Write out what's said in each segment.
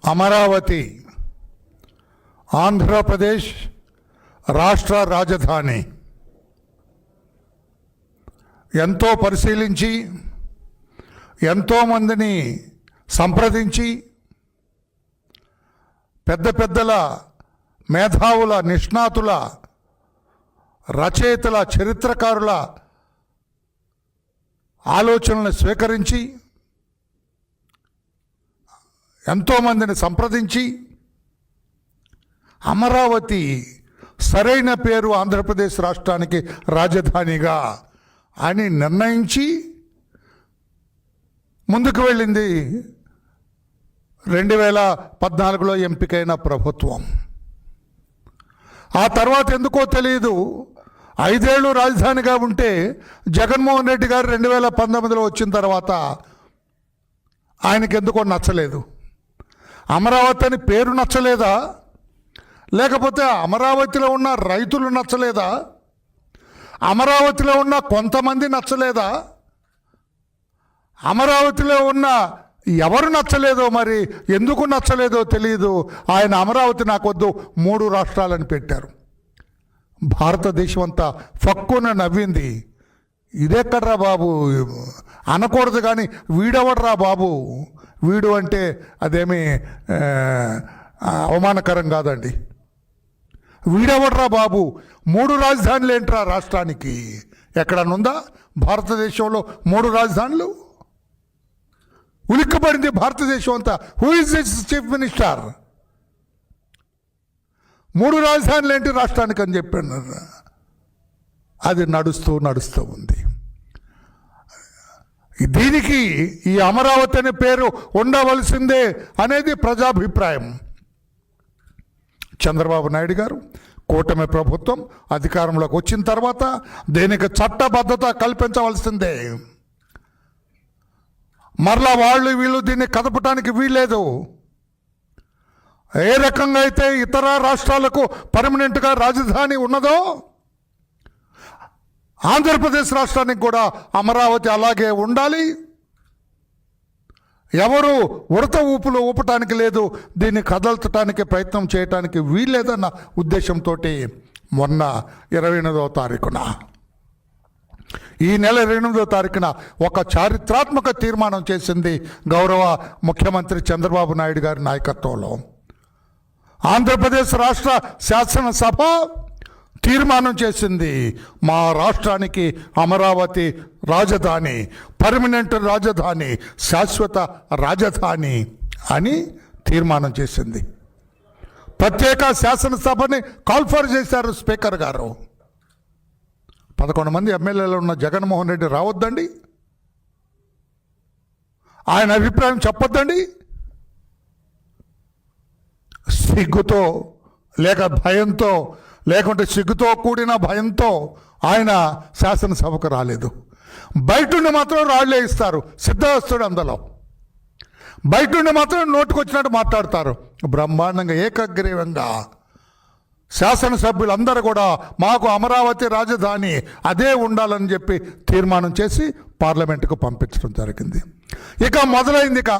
అమరావతి ఆంధ్రప్రదేశ్ రాష్ట్ర రాజధాని. ఎంతో పరిశీలించి ఎంతోమందిని సంప్రదించి పెద్దల మేధావుల, నిష్ణాతుల, రచయితల, చరిత్రకారుల ఆలోచనలు స్వీకరించి ఎంతోమందిని సంప్రదించి అమరావతి సరైన పేరు ఆంధ్రప్రదేశ్ రాష్ట్రానికి రాజధానిగా అని నిర్ణయించి ముందుకు వెళ్ళింది 2014లో ఎంపికైన ప్రభుత్వం. ఆ తర్వాత ఎందుకో తెలియదు 5 ఏళ్ళు రాజధానిగా ఉంటే జగన్మోహన్ రెడ్డి గారు 2019లో వచ్చిన తర్వాత ఆయనకి ఎందుకో నచ్చలేదు. అమరావతి అని పేరు నచ్చలేదా, లేకపోతే అమరావతిలో ఉన్న రైతులు నచ్చలేదా, అమరావతిలో ఉన్న కొంతమంది నచ్చలేదా, అమరావతిలో ఉన్న ఎవరు నచ్చలేదో, మరి ఎందుకు నచ్చలేదో తెలియదు. ఆయన అమరావతి నాకొద్దు 3 రాష్ట్రాలని పెట్టారు. భారతదేశం అంతా ఫక్కున నవ్వింది. ఇదెక్కడ్రా బాబు అనకూడదు, కానీ వీడెవడ్రా బాబు, వీడు అంటే అదేమీ అవమానకరం కాదండి. వీడెవడ్రా బాబు, 3 రాజధానులు ఏంట్రా రాష్ట్రానికి? ఎక్కడనుందా భారతదేశంలో 3 రాజధానులు? ఉలిక్కబడింది భారతదేశం అంతా. Who is this chief minister? 3 రాజధానులు ఏంటి రాష్ట్రానికి అని చెప్పాను. అది నడుస్తూ ఉంది. దీనికి ఈ అమరావతి అనే పేరు ఉండవలసిందే అనేది ప్రజాభిప్రాయం. చంద్రబాబు నాయుడు గారు, కూటమి ప్రభుత్వం అధికారంలోకి వచ్చిన తర్వాత దీనికి చట్టబద్ధత కల్పించవలసిందే. మరలా వీళ్ళు దీన్ని కదపటానికి వీల్లేదు. ఏ రకంగా అయితే ఇతర రాష్ట్రాలకు పర్మనెంట్గా రాజధాని ఉన్నదో ఆంధ్రప్రదేశ్ రాష్ట్రానికి కూడా అమరావతి అలాగే ఉండాలి. ఎవరు ఉడత ఊపులు ఊపటానికి లేదు, దీన్ని కదల్చడానికి ప్రయత్నం చేయటానికి వీల్లేదన్న ఉద్దేశంతో మొన్న 28వ తారీఖున, ఈ నెల 28వ తారీఖున ఒక చారిత్రాత్మక తీర్మానం చేసింది గౌరవ ముఖ్యమంత్రి చంద్రబాబు నాయుడు గారి నాయకత్వంలో. ఆంధ్రప్రదేశ్ రాష్ట్ర శాసనసభ తీర్మానం చేసింది, మా రాష్ట్రానికి అమరావతి రాజధాని, పర్మనెంట్ రాజధాని, శాశ్వత రాజధాని అని తీర్మానం చేసింది. ప్రత్యేక శాసనసభని కాల్ఫర్ చేశారు స్పీకర్ గారు. 11 మంది ఎమ్మెల్యేలు ఉన్న జగన్మోహన్ రెడ్డి రావద్దండి, ఆయన అభిప్రాయం చెప్పొద్దండి. సిగ్గుతో లేక భయంతో, లేకుంటే సిగ్గుతో కూడిన భయంతో ఆయన శాసనసభకు రాలేదు. బయటుండి మాత్రం రాళ్లే ఇస్తారు, సిద్ధహస్తుడు అందులో. బయటుండి మాత్రం నోటుకొచ్చినట్టు మాట్లాడతారు. బ్రహ్మాండంగా ఏకగ్రీవంగా శాసనసభ్యులందరూ కూడా మాకు అమరావతి రాజధాని అదే ఉండాలని చెప్పి తీర్మానం చేసి పార్లమెంటుకు పంపించడం జరిగింది. ఇక మొదలైంది, ఇక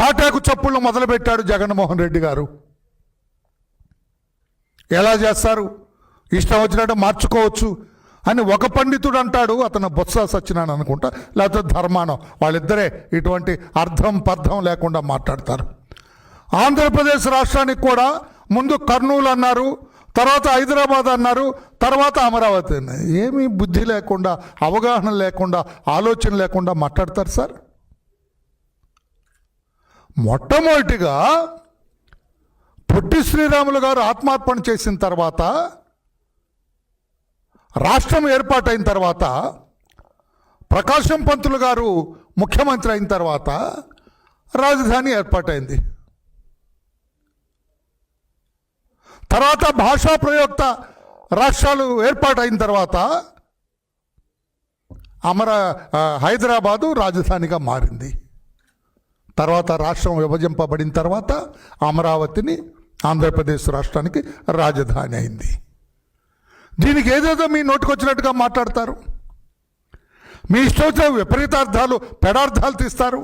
తాటాకు చప్పుళ్ళు మొదలుపెట్టాడు జగన్మోహన్ రెడ్డి గారు. ఎలా చేస్తారు, ఇష్టం వచ్చినట్టు మార్చుకోవచ్చు అని ఒక పండితుడు అంటాడు, అతను బొత్స సత్యనారాయణ అనుకుంటా, లేకపోతే ధర్మానం, వాళ్ళిద్దరే ఇటువంటి అర్థం పర్థం లేకుండా మాట్లాడతారు. ఆంధ్రప్రదేశ్ రాష్ట్రానికి కూడా ముందు కర్నూలు అన్నారు, తర్వాత హైదరాబాద్ అన్నారు, తర్వాత అమరావతి అన్నారు. ఏమీ బుద్ధి లేకుండా, అవగాహన లేకుండా, ఆలోచన లేకుండా మాట్లాడతారు సార్. మొట్టమొదటిగా పొట్టి శ్రీరాములు గారు ఆత్మార్పణ చేసిన తర్వాత, రాష్ట్రం ఏర్పాటైన తర్వాత, ప్రకాశం పంతులు గారు ముఖ్యమంత్రి అయిన తర్వాత రాజధాని ఏర్పాటైంది. తర్వాత భాషా ప్రయుక్త రాష్ట్రాలు ఏర్పాటైన తర్వాత హైదరాబాదు రాజధానిగా మారింది. తర్వాత రాష్ట్రం విభజింపబడిన తర్వాత అమరావతిని ఆంధ్రప్రదేశ్ రాష్ట్రానికి రాజధాని అయింది. దీనికి ఏదేదో మీ నోటికొచ్చినట్టుగా మాట్లాడతారు, మీ ఇష్టం విపరీతార్థాలు, పెడార్థాలు తీస్తారు.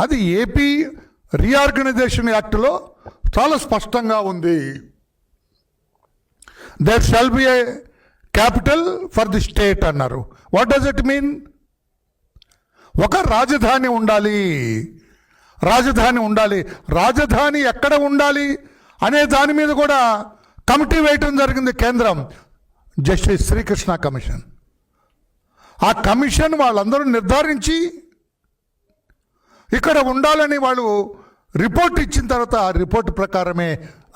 అది ఏపీ రీఆర్గనైజేషన్ యాక్ట్లో చాలా స్పష్టంగా ఉంది. There shall be a capital for the state అన్నారు. What does it mean? ఒక రాజధాని ఉండాలి, రాజధాని ఉండాలి. రాజధాని ఎక్కడ ఉండాలి అనే దాని మీద కూడా కమిటీ వేయటం జరిగింది కేంద్రం, జస్టిస్ శ్రీకృష్ణ కమిషన్. ఆ కమిషన్ వాళ్ళందరూ నిర్ధారించి ఇక్కడ ఉండాలని వాళ్ళు రిపోర్ట్ ఇచ్చిన తర్వాత ఆ రిపోర్ట్ ప్రకారమే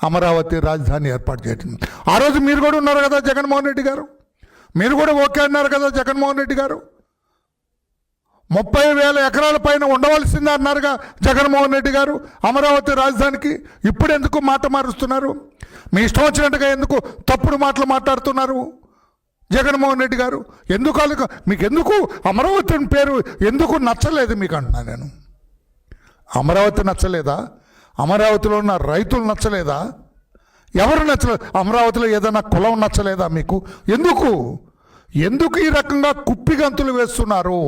అమరావతి రాజధాని ఏర్పాటు చేయటం. ఆ రోజు మీరు కూడా ఉన్నారు కదా జగన్మోహన్ రెడ్డి గారు, మీరు కూడా ఓకే అన్నారు కదా జగన్మోహన్ రెడ్డి గారు. 30,000 ఎకరాల పైన ఉండవలసిందే అన్నారుగా జగన్మోహన్ రెడ్డి గారు అమరావతి రాజధానికి. ఇప్పుడు ఎందుకు మాట మారుస్తున్నారు? మీ ఇష్టం వచ్చినట్టుగా ఎందుకు తప్పుడు మాటలు మాట్లాడుతున్నారు జగన్మోహన్ రెడ్డి గారు? ఎందుకు మీకు ఎందుకు అమరావతి పేరు ఎందుకు నచ్చలేదు మీకు అంటున్నా నేను. అమరావతి నచ్చలేదా? అమరావతిలో ఉన్న రైతులు నచ్చలేదా? ఎవరు నచ్చలేదు? అమరావతిలో ఏదైనా కులం నచ్చలేదా మీకు? ఎందుకు ఈ రకంగా కుప్పిగంతులు వేస్తున్నారు?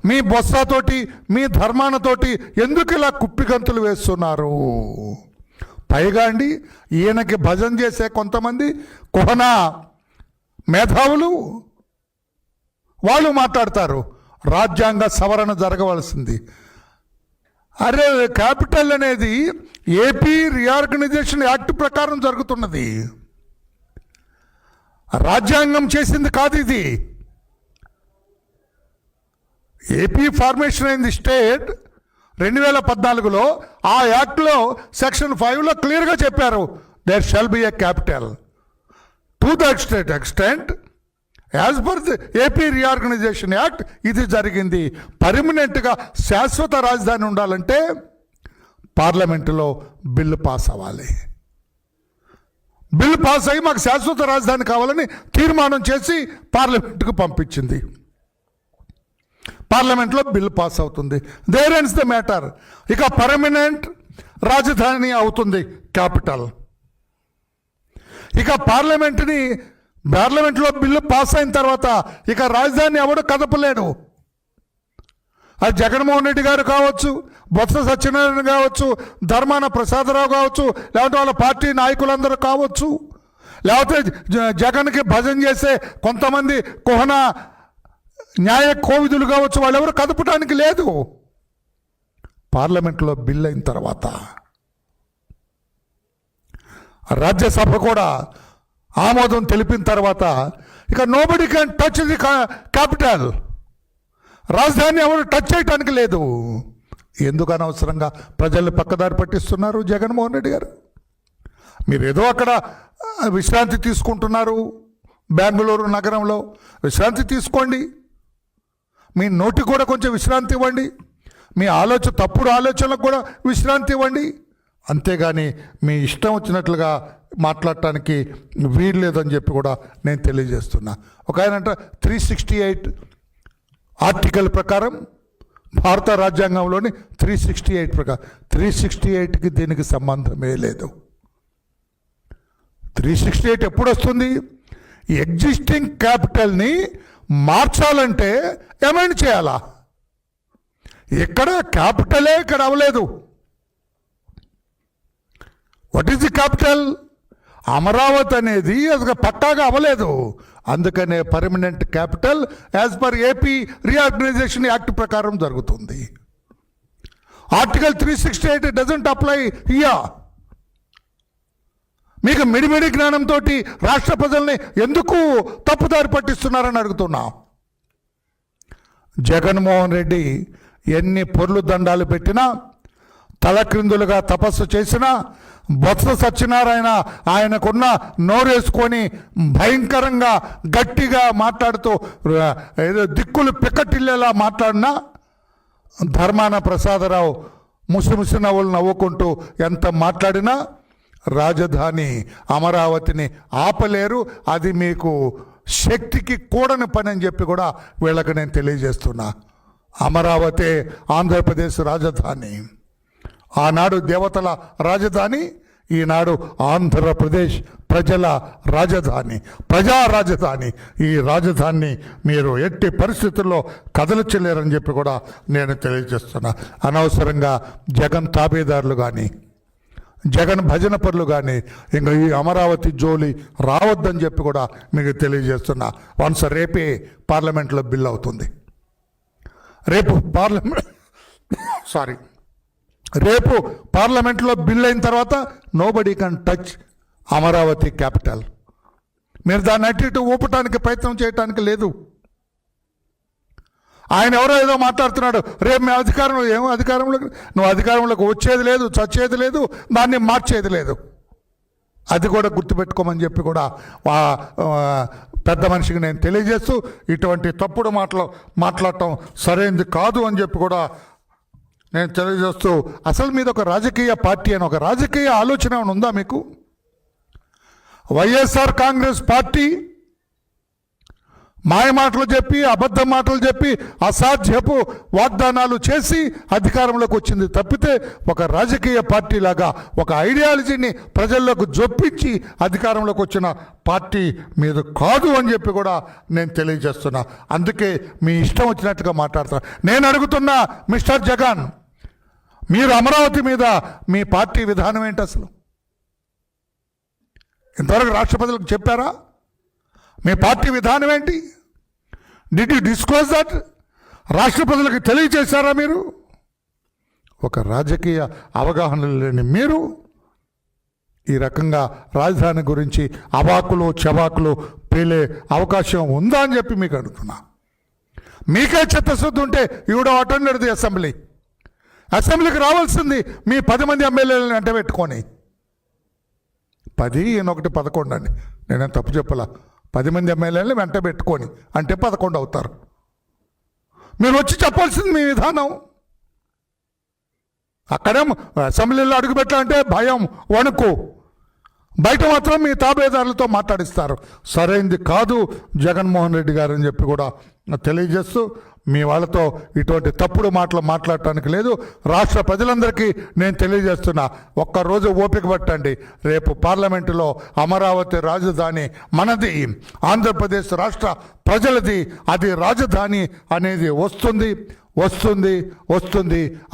మీ బొత్సతోటి మీ ధర్మానతోటి ఎందుకు ఇలా కుప్పిగంతులు వేస్తున్నారు? పైగా అండి, ఈయనకి భజన చేసే కొంతమంది కుహనా మేధావులు వాళ్ళు మాట్లాడతారు రాజ్యాంగ సవరణ జరగవలసింది. అరే, క్యాపిటల్ అనేది ఏపీ రీఆర్గనైజేషన్ యాక్ట్ ప్రకారం జరుగుతున్నది, రాజ్యాంగం చేసింది కాదు ఇది. ఏపీ ఫార్మేషన్ అయింది స్టేట్ 2014లో. ఆ యాక్ట్లో సెక్షన్ 5లో క్లియర్గా చెప్పారు there shall be a capital. To that extent as per the AP reorganisation act ఇది జరిగింది. పర్మనెంట్గా శాశ్వత రాజధాని ఉండాలంటే పార్లమెంటులో బిల్లు పాస్ అవ్వాలి. బిల్లు పాస్ అయ్యి మాకు శాశ్వత రాజధాని కావాలని తీర్మానం చేసి పార్లమెంటుకు పంపించింది. పార్లమెంట్లో బిల్లు పాస్ అవుతుంది. There ends the matter. ఇక పర్మనెంట్ రాజధాని అవుతుంది క్యాపిటల్. ఇక పార్లమెంట్లో బిల్లు పాస్ అయిన తర్వాత ఇక రాజధాని ఎవడు కదపలేడు. అది జగన్మోహన్ రెడ్డి గారు కావచ్చు, బొత్స సత్యనారాయణ కావచ్చు, ధర్మాన ప్రసాదరావు కావచ్చు, లేకపోతే వాళ్ళ పార్టీ నాయకులందరూ కావచ్చు, లేకపోతే జగన్కి భజన చేసే కొంతమంది కుహనా న్యాయ కోవిదులు కావచ్చు, వాళ్ళెవరు కదపడానికి లేదు. పార్లమెంట్లో బిల్ అయిన తర్వాత రాజ్యసభ కూడా ఆమోదం తెలిపిన తర్వాత ఇక nobody can touch the capital. రాజధాని ఎవరు టచ్ చేయటానికి లేదు. ఎందుకు అనవసరంగా ప్రజల్ని పక్కదారి పట్టిస్తున్నారు జగన్మోహన్ రెడ్డి గారు? మీరు ఏదో అక్కడ విశ్రాంతి తీసుకుంటున్నారు, బెంగళూరు నగరంలో విశ్రాంతి తీసుకోండి, మీ నోటికి కూడా కొంచెం విశ్రాంతి ఇవ్వండి, మీ తప్పుడు ఆలోచనలకు కూడా విశ్రాంతి ఇవ్వండి. అంతేగాని మీ ఇష్టం వచ్చినట్లుగా మాట్లాడటానికి వీలు లేదని చెప్పి కూడా నేను తెలియజేస్తున్నా. ఒక ఆయన 368 ఆర్టికల్ ప్రకారం, భారత రాజ్యాంగంలోని 368 ప్రకారం, 368కి దీనికి సంబంధమే లేదు. 368 ఎప్పుడు వస్తుంది? ఎగ్జిస్టింగ్ క్యాపిటల్ని మార్చాలంటే అమెండ్ చేయాలా? ఇక్కడ క్యాపిటలే ఇక్కడ అవ్వలేదు. What is the capital? Amaravati అనేది అది పక్కాగా అవ్వలేదు. అందుకనే permanent capital as per AP reorganisation act ప్రకారం జరుగుతుంది. Article 368 doesn't apply here. మీకు మిడిమిడి జ్ఞానంతో రాష్ట్ర ప్రజల్ని ఎందుకు తప్పుదారి పట్టిస్తున్నారని అడుగుతున్నా. జగన్మోహన్ రెడ్డి ఎన్ని పొర్లు దండాలు పెట్టినా, తలక్రిందులుగా తపస్సు చేసినా, బొత్స సత్యనారాయణ ఆయనకున్న నోరేసుకొని భయంకరంగా గట్టిగా మాట్లాడుతూ ఏదో దిక్కులు పిక్కటిల్లేలా మాట్లాడినా, ధర్మాన ప్రసాదరావు ముసిముసి నవ్వులు నవ్వుకుంటూ ఎంత మాట్లాడినా రాజధాని అమరావతిని ఆపలేరు. అది మీకు శక్తికి కూడని పని అని చెప్పి కూడా వీళ్ళకి నేను తెలియజేస్తున్నా. అమరావతి ఆంధ్రప్రదేశ్ రాజధాని, ఆనాడు దేవతల రాజధాని, ఈనాడు ఆంధ్రప్రదేశ్ ప్రజల రాజధాని, ప్రజా రాజధాని. ఈ రాజధానిని మీరు ఎట్టి పరిస్థితుల్లో కదలచలేరని చెప్పి కూడా నేను తెలియజేస్తున్నా. అనవసరంగా జగన్ తాబేదారులు కానీ, జగన్ భజన పరులు కానీ ఇంకా ఈ అమరావతి జోలి రావద్దని చెప్పి కూడా మీకు తెలియజేస్తున్నా. వన్స్ రేపే పార్లమెంట్లో బిల్ అవుతుంది. రేపు రేపు పార్లమెంట్లో బిల్ అయిన తర్వాత nobody can touch Amaravati capital. మీరు దాన్ని అటు ఇటు ఊపటానికి ప్రయత్నం చేయటానికి లేదు. ఆయన ఎవరో ఏదో మాట్లాడుతున్నాడు, రేపు మేము అధికారంలో, ఏమో అధికారంలోకి నువ్వు అధికారంలోకి వచ్చేది లేదు, చచ్చేది లేదు, దాన్ని మార్చేది లేదు. అది కూడా గుర్తుపెట్టుకోమని చెప్పి కూడా పెద్ద మనిషికి నేను తెలియజేస్తూ, ఇటువంటి తప్పుడు మాట్లాడటం సరైనది కాదు అని చెప్పి కూడా నేను తెలియజేస్తూ, అసలు మీద ఒక రాజకీయ పార్టీ అని ఒక రాజకీయ ఆలోచన ఉందా మీకు? వైఎస్ఆర్ కాంగ్రెస్ పార్టీ మాయ మాటలు చెప్పి, అబద్ధ మాటలు చెప్పి, అసాధ్యపు వాగ్దానాలు చేసి అధికారంలోకి వచ్చింది తప్పితే ఒక రాజకీయ పార్టీ లాగా ఒక ఐడియాలజీని ప్రజల్లోకి జొప్పించి అధికారంలోకి వచ్చిన పార్టీ మీద కాదు అని చెప్పి కూడా నేను తెలియజేస్తున్నా. అందుకే మీ ఇష్టం వచ్చినట్టుగా మాట్లాడుతున్నా. నేను అడుగుతున్నా మిస్టర్ జగన్, మీరు అమరావతి మీద మీ పార్టీ విధానం ఏంటి? అసలు ఇంతవరకు రాష్ట్ర ప్రజలకు చెప్పారా? మీ పార్టీ విధానం ఏంటి? Did you disclose that? రాష్ట్ర ప్రజలకు తెలియజేశారా మీరు? ఒక రాజకీయ అవగాహన లేని మీరు ఈ రకంగా రాజధాని గురించి అవాకులు చవాకులు పేలే అవకాశం ఉందా అని చెప్పి మీకు అడుగుతున్నా. మీకే చిత్తశుద్ధి ఉంటే you would have attended the assembly. అసెంబ్లీకి రావాల్సింది మీ 10 మంది ఎమ్మెల్యేలను వెంట పెట్టుకొని. 10 ఈయనొకటి 11 అండి, నేనేం తప్పు చెప్పలా. 10 మంది ఎమ్మెల్యేలను వెంట పెట్టుకొని అంటే 11 అవుతారు. మీరు వచ్చి చెప్పాల్సింది మీ విధానం. అక్కడే అసెంబ్లీలో అడుగు పెట్టాలంటే భయం, వణుకు. బయట మాత్రం మీ తాబేదారులతో మాట్లాడిస్తారు. సరైంది కాదు జగన్మోహన్ రెడ్డి గారు అని చెప్పి కూడా తెలియజేస్తూ, మీ వాళ్ళతో ఇటువంటి తప్పుడు మాటలు మాట్లాడటానికి లేదు. రాష్ట్ర ప్రజలందరికీ నేను తెలియజేస్తున్నా, ఒక్కరోజు ఓపిక పట్టండి. రేపు పార్లమెంటులో అమరావతి రాజధాని మనది, ఆంధ్రప్రదేశ్ రాష్ట్ర ప్రజలది. అది రాజధాని అనేది వస్తుంది.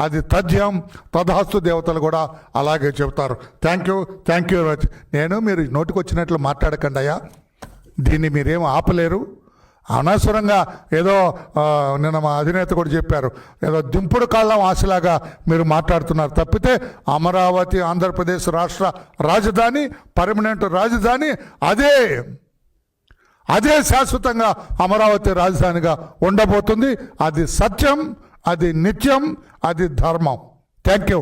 అది తథ్యం. తథాస్తు దేవతలు కూడా అలాగే చెబుతారు. Thank you very much. మీరు నోటికి వచ్చినట్లు మాట్లాడకండి అయ్యా. దీన్ని మీరేం ఆపలేరు. అనవసరంగా ఏదో నిన్న మా అధినేత కూడా చెప్పారు, ఏదో దింపుడు కాళ్ళం ఆశలాగా మీరు మాట్లాడుతున్నారు తప్పితే అమరావతి ఆంధ్రప్రదేశ్ రాష్ట్ర రాజధాని, పర్మనెంట్ రాజధాని అదే శాశ్వతంగా అమరావతి రాజధానిగా ఉండబోతుంది. అది సత్యం, అది నిత్యం, అది ధర్మం. Thank you.